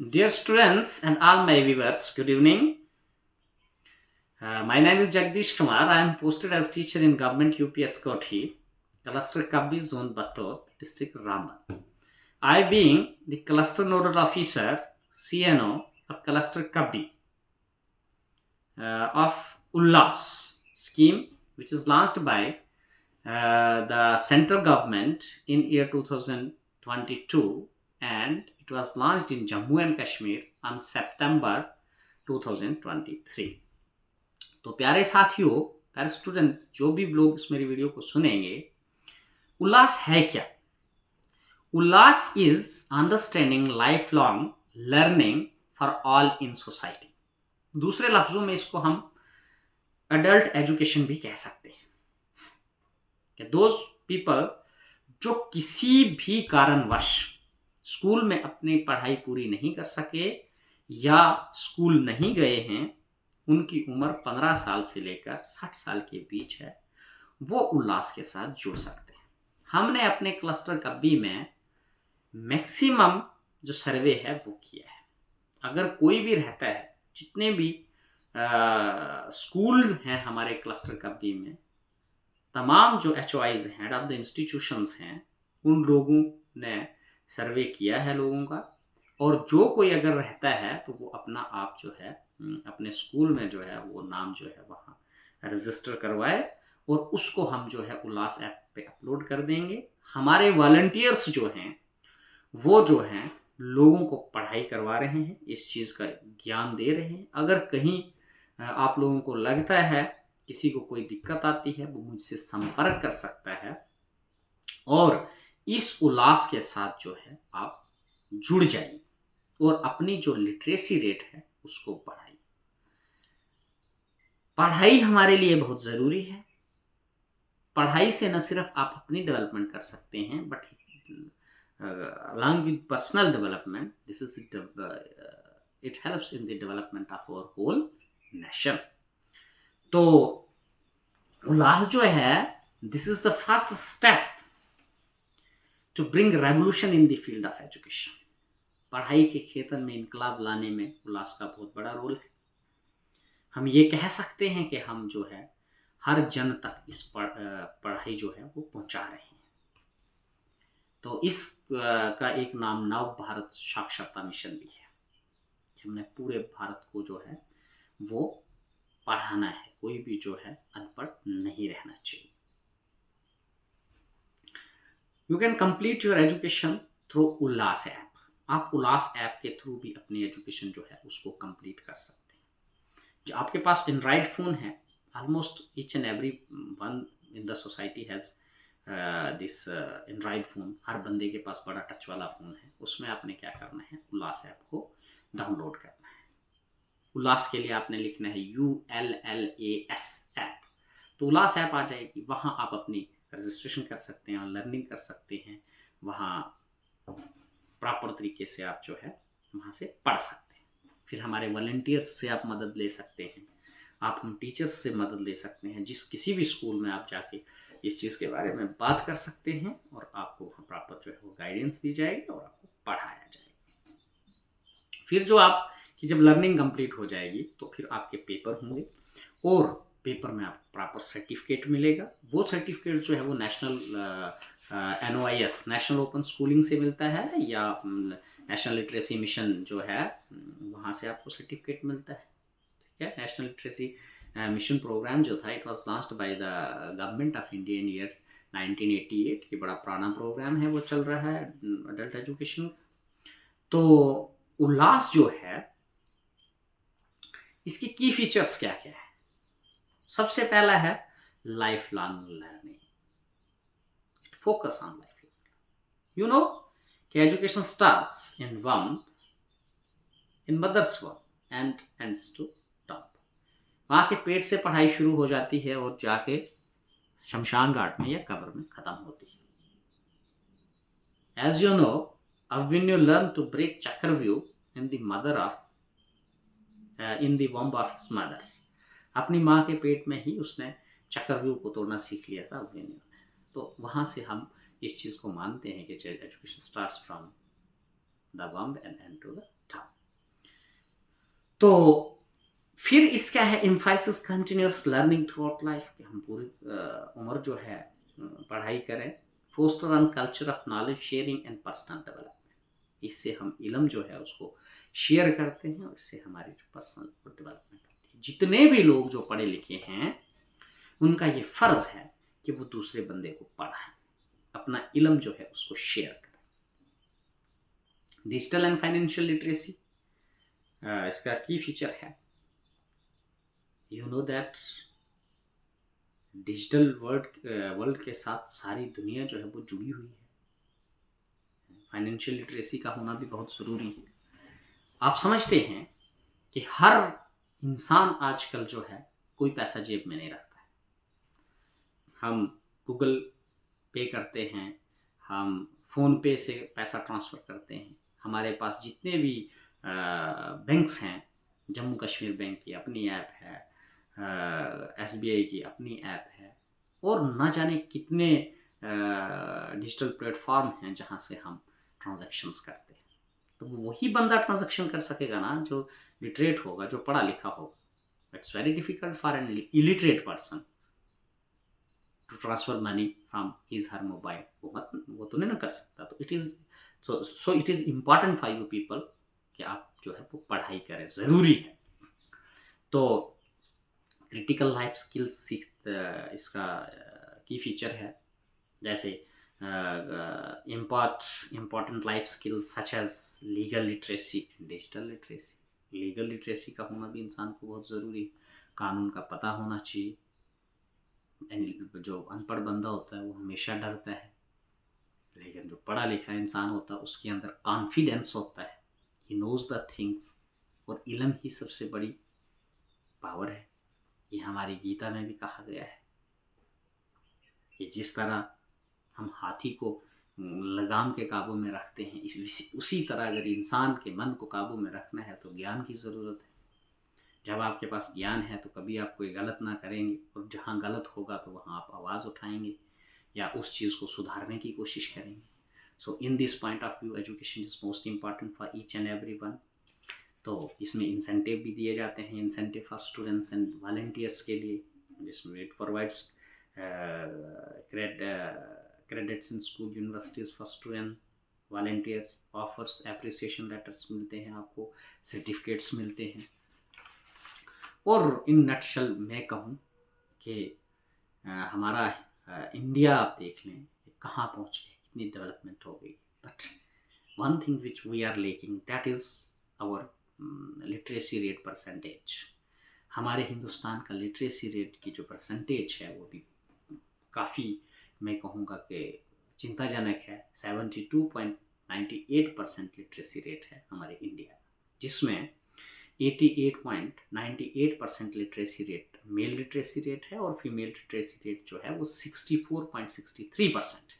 Dear students and all my viewers, good evening. My name is Jagdish Kumar. I am posted as teacher in Government UPS Kothi, Cluster Kabbi Zone Batok, District Ramban. I being the Cluster Nodal Officer, CNO of Cluster Kabbi of Ullas scheme, which is launched by the central government in year 2022, and it was launched in Jammu and Kashmir on September 2023. तो प्यारे साथियों, प्यारे students, जो भी लोग इस मेरी video को सुनेंगे, उल्लास है क्या? Ullas is understanding life long learning for all in society. दूसरे लफ्जों में इसको हम अडल्ट एजुकेशन भी कह सकते हैं. दोज पीपल जो किसी भी कारणवश स्कूल में अपनी पढ़ाई पूरी नहीं कर सके या स्कूल नहीं गए हैं, उनकी उम्र 15 साल से लेकर 60 साल के बीच है, वो उल्लास के साथ जुड़ सकते हैं. हमने अपने क्लस्टर कब्बी में मैक्सिमम जो सर्वे है वो किया है. अगर कोई भी रहता है, जितने भी स्कूल हैं हमारे क्लस्टर कब्बी में, तमाम जो HOIs हैं, हेड ऑफ द इंस्टीट्यूशंस हैं, उन लोगों ने सर्वे किया है लोगों का. और जो कोई अगर रहता है तो वो अपना आप जो है अपने स्कूल में जो है वो नाम जो है वहाँ रजिस्टर करवाए और उसको हम जो है उल्लास ऐप पे अपलोड कर देंगे. हमारे वॉलंटियर्स जो हैं वो जो हैं लोगों को पढ़ाई करवा रहे हैं, इस चीज़ का ज्ञान दे रहे हैं. अगर कहीं आप लोगों को लगता है, किसी को कोई दिक्कत आती है, वो मुझसे संपर्क कर सकता है और इस उल्लास के साथ जो है आप जुड़ जाइए और अपनी जो लिटरेसी रेट है उसको बढ़ाइए. पढ़ाई हमारे लिए बहुत ज़रूरी है. पढ़ाई से न सिर्फ आप अपनी डेवलपमेंट कर सकते हैं, but along with personal development, this is it helps in the development of our whole nation. तो उल्लास जो है, this is the first step to bring revolution in the field of education. पढ़ाई के क्षेत्र में इनकलाब लाने में उल्लास का बहुत बड़ा रोल है. हम ये कह सकते हैं कि हम जो है हर जन तक इस पढ़ाई जो है वो पहुंचा रहे हैं. तो इस का एक नाम नव भारत साक्षरता मिशन भी है. हमने पूरे भारत को जो है वो पढ़ाना है. कोई भी जो है अनपढ़ नहीं रहना चाहिए. You can complete your education through Ullas app. आप उल्लास ऐप के थ्रू भी अपनी एजुकेशन जो है उसको कंप्लीट कर सकते हैं. जो आपके पास एंड्रॉयड फ़ोन है, almost each and every one in the society has this android phone. हर बंदे के पास बड़ा टच वाला फ़ोन है. उसमें आपने क्या करना है, उल्लास ऐप को डाउनलोड करना है. उल्लास के लिए आपने लिखना है ULLAS ऐप. तो उल्लास ऐप आ जाएगी. वहाँ आप अपनी रजिस्ट्रेशन कर सकते हैं और लर्निंग कर सकते हैं. वहाँ प्रॉपर तरीके से आप जो है वहाँ से पढ़ सकते हैं. फिर हमारे वॉलंटियर्स से आप मदद ले सकते हैं. आप हम टीचर्स से मदद ले सकते हैं. किसी भी स्कूल में आप जाके इस चीज़ के बारे में बात कर सकते हैं और आपको प्रॉपर जो है वो गाइडेंस दी जाएगी और आपको पढ़ाया जाएगा. फिर जो आपकी जब लर्निंग कंप्लीट हो जाएगी तो फिर आपके पेपर होंगे और पेपर में आपको प्रॉपर सर्टिफिकेट मिलेगा. वो सर्टिफिकेट जो है वो national NOIS national open schooling से मिलता है या नेशनल लिटरेसी मिशन जो है वहाँ से आपको सर्टिफिकेट मिलता है. ठीक है. नेशनल लिटरेसी मिशन प्रोग्राम जो था, it was launched by the government of India in year 1988. ये बड़ा पुराना प्रोग्राम है, वो चल रहा है अडल्ट एजुकेशन. तो उल्लास जो है, इसकी की फीचर्स क्या क्या है? सबसे पहला है life long learning. It focus on life long. You know कि एजुकेशन स्टार्ट्स इन वम इन मदर्स वम एंड एंड्स टू टॉप. वहाँ के पेट से पढ़ाई शुरू हो जाती है और जाके शमशान घाट में या कब्र में ख़त्म होती है. As you know, when you learn to break चक्रव्यूह in the mother of in the womb of his mother, अपनी माँ के पेट में ही उसने चक्रव्यूह को तोड़ना सीख लिया था अभिमन्यु ने. तो वहाँ से हम इस चीज़ को मानते हैं कि education starts from the womb and to the top. तो फिर इसका है emphasis continuous learning throughout life, कि हम पूरी उम्र जो है पढ़ाई करें। Foster on culture of knowledge sharing and personal development, इससे हम इल्म जो है उसको शेयर करते हैं और इससे हमारी जो पर्सनल डेवलपमेंट होती है। जितने भी लोग जो पढ़े लिखे हैं उनका ये फ़र्ज़ है कि वो दूसरे बंदे को पढ़ाएं, अपना इल्म जो है उसको शेयर करें। डिजिटल एंड फाइनेंशियल लिटरेसी इसका की फीचर है। You know that digital world के साथ सारी दुनिया जो है वो जुड़ी हुई है। फाइनेंशियल लिटरेसी का होना भी बहुत ज़रूरी है। आप समझते हैं कि हर इंसान आजकल जो है कोई पैसा जेब में नहीं रखता है। हम गूगल पे करते हैं, हम फ़ोन पे से पैसा ट्रांसफ़र करते हैं। हमारे पास जितने भी बैंक्स हैं, जम्मू कश्मीर बैंक की अपनी ऐप है, SBI की अपनी ऐप है, और न जाने कितने डिजिटल प्लेटफॉर्म हैं जहाँ से हम ट्रांजैक्शंस करते हैं। तो वही बंदा ट्रांजैक्शन कर सकेगा ना जो लिटरेट होगा, जो पढ़ा लिखा होगा। It's very difficult for an illiterate person to transfer money from his her mobile. वो तो नहीं ना कर सकता। तो it is so it is important for you people कि आप जो है वो पढ़ाई करें, ज़रूरी है। तो क्रिटिकल लाइफ स्किल्स इसका की फीचर है। जैसे important life skills such as legal literacy and digital literacy. Legal literacy का होना भी इंसान को बहुत ज़रूरी है। कानून का पता होना चाहिए। जो अनपढ़ बंदा होता है वो हमेशा डरता है, लेकिन जो पढ़ा लिखा इंसान होता है उसके अंदर कॉन्फिडेंस होता है। ही नोज द थिंग्स, और इल्म ही सबसे बड़ी पावर है। ये हमारी गीता में भी कहा गया है कि जिस तरह हम हाथी को लगाम के काबू में रखते हैं, उसी तरह अगर इंसान के मन को काबू में रखना है तो ज्ञान की ज़रूरत है। जब आपके पास ज्ञान है तो कभी आप कोई गलत ना करेंगे, और जहाँ गलत होगा तो वहाँ आप आवाज़ उठाएंगे या उस चीज़ को सुधारने की कोशिश करेंगे। So in this point of view education is most important for each and every one. तो इसमें इंसेंटिव भी दिए जाते हैं, incentive for students and volunteers के लिए, जिसमें it provides credits in school universities for student volunteers, offers appreciation letters मिलते हैं आपको, सर्टिफिकेट्स मिलते हैं। और इन नटशल मैं कहूँ कि हमारा इंडिया आप देख लें कहाँ पहुँच गए, कितनी डेवलपमेंट हो गई। But one thing which we are lacking that is our literacy rate percentage. हमारे हिंदुस्तान का लिटरेसी रेट की जो परसेंटेज है वो भी काफ़ी मैं कहूँगा कि चिंताजनक है। 72.98% लिटरेसी रेट है हमारे इंडिया, जिसमें 88.98% literacy rate mail literacy rate है, और फीमेल लिटरेसी रेट जो है वो 64.63% है।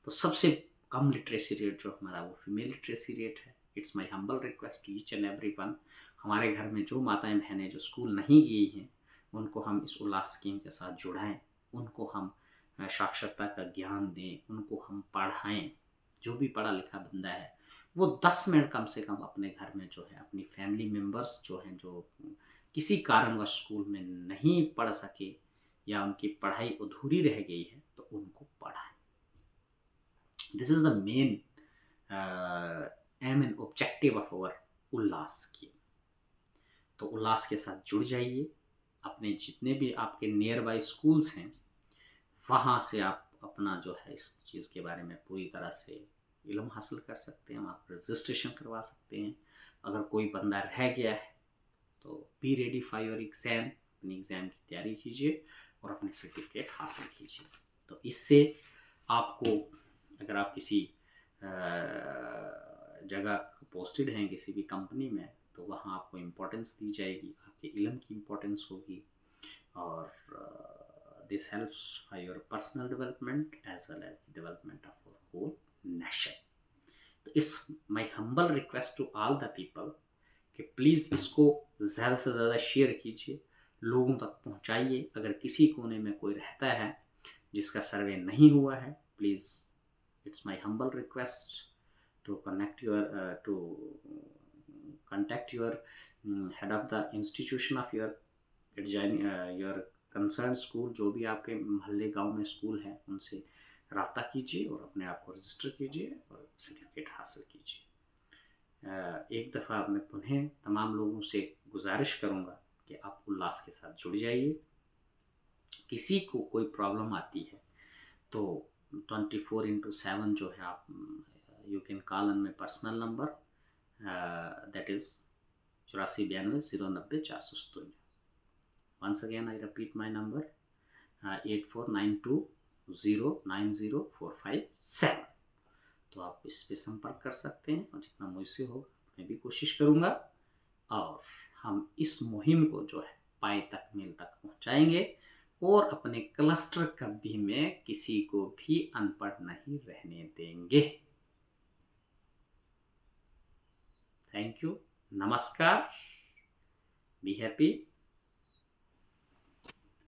तो सबसे कम लिटरेसी रेट जो हमारा वो फीमेल लिटरेसी रेट है। It's my humble request to each and every one, हमारे घर में जो माताएं बहनें जो स्कूल नहीं गई हैं उनको हम इस उल्लास स्कीम के साथ जुड़ाएं, उनको हम साक्षरता का ज्ञान दें, उनको हम पढ़ाएं। जो भी पढ़ा लिखा बंदा है वो 10 मिनट कम से कम अपने घर में जो है अपनी फैमिली मेम्बर्स जो हैं, जो किसी कारणवश स्कूल में नहीं पढ़ सके या उनकी पढ़ाई अधूरी रह गई है, तो उनको पढ़ाएं। This is the main aim and objective of our Ullas scheme. तो उल्लास के साथ जुड़ जाइए। अपने जितने भी आपके नियर बाई स्कूल्स हैं वहाँ से आप अपना जो है इस चीज़ के बारे में पूरी तरह से इल्म हासिल कर सकते हैं। आप रजिस्ट्रेशन करवा सकते हैं। अगर कोई बंदा रह गया है तो be ready for your exam, अपनी एग्ज़ाम की तैयारी कीजिए और अपने सर्टिफिकेट हासिल कीजिए। तो इससे आपको, अगर आप किसी जगह पोस्टेड हैं किसी भी कंपनी में, तो वहाँ आपको इम्पोर्टेंस दी जाएगी, आपके इल्म की इम्पोर्टेंस होगी, और this helps for your personal development as well as the development of our whole nation. तो it's my humble request to all the people कि प्लीज़ इसको ज़्यादा से ज़्यादा शेयर कीजिए, लोगों तक पहुंचाइए। अगर किसी कोने में कोई रहता है जिसका सर्वे नहीं हुआ है, please it's my humble request to contact your head of the institution of your concern school, जो भी आपके मोहल्ले गांव में स्कूल है, उनसे रब्ता कीजिए और अपने आप को रजिस्टर कीजिए और सर्टिफिकेट हासिल कीजिए। एक दफ़ा मैं पुनः तमाम लोगों से गुजारिश करूँगा कि आप उल्लास के साथ जुड़ जाइए। किसी को कोई प्रॉब्लम आती है तो 24/7 जो है आप you can call on my personal number, that is 8492090457। Once again I repeat my number 8492090457। तो आप इस पे संपर्क कर सकते हैं और जितना मुझसे होगा मैं भी कोशिश करूँगा और हम इस मुहिम को जो है पाए तक मील तक पहुँचाएंगे और अपने क्लस्टर कभी में किसी को भी अनपढ़ नहीं रहने देंगे। थैंक यू, नमस्कार, बी हैप्पी।